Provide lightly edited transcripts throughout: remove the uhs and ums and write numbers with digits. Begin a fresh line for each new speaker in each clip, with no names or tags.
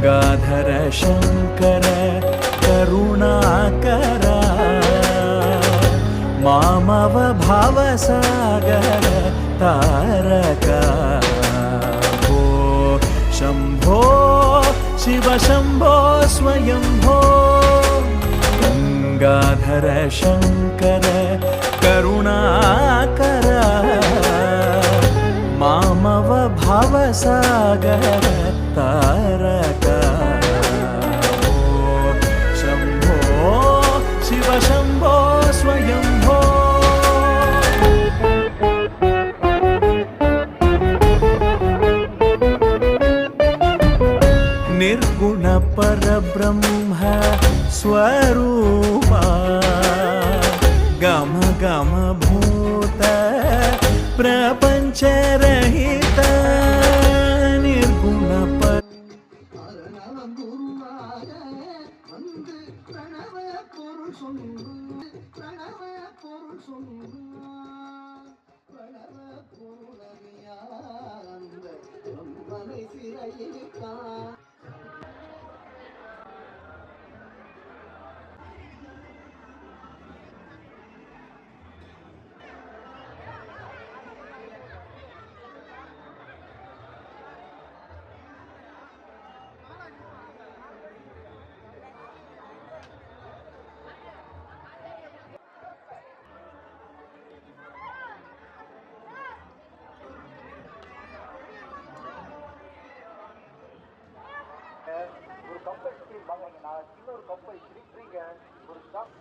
गंगाधर शंकर करुणाकरा मामव भावसागर तारका भो शंभो शिव शंभो स्वयंभो गंगाधर शंकर करुणाकरा मामव भावसागर तारका शंभो शिव शंभो स्वयंभो निर्गुण परब्रह्म स्वरूपा गम गम भूत प्रपंच रहित निर्गुण पर
ஒரு கப் ஐஸ்கிரீம் வாங்கினீங்கன்னா இன்னொரு கப் ஐஸ்கிரீம் ஃப்ரீங்க.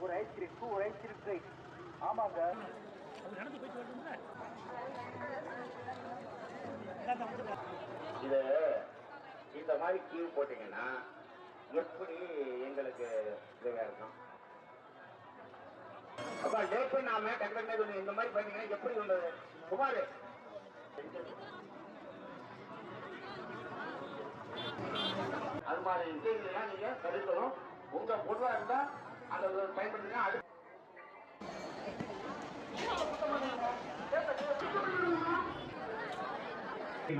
ஒரு ஐஸ்கிரீம் ஒரு ஐஸ்கிரீம் ஃப்ரீ. ஆமாங்க. இது இந்த மாதிரி கியூ போட்டீங்கன்னா எப்படி எங்களுக்கு இதுவாக இருக்கும்? அப்ப லேட் பண்ணாம டக்குனு இந்த மாதிரி பண்ணீங்கன்னா எப்படி உள்ளது குமார்? அது மாதிரி விஷயங்கள்லாம் நீங்க தடுக்கணும். உங்க பொதுவா இருந்தா அதை பயன்படுத்தினா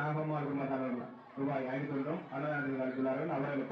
நாகமா இருக்கும் ரூபாய் 500 அன்னதானத்தில் அளித்துள்ளார்கள். அவர்கள்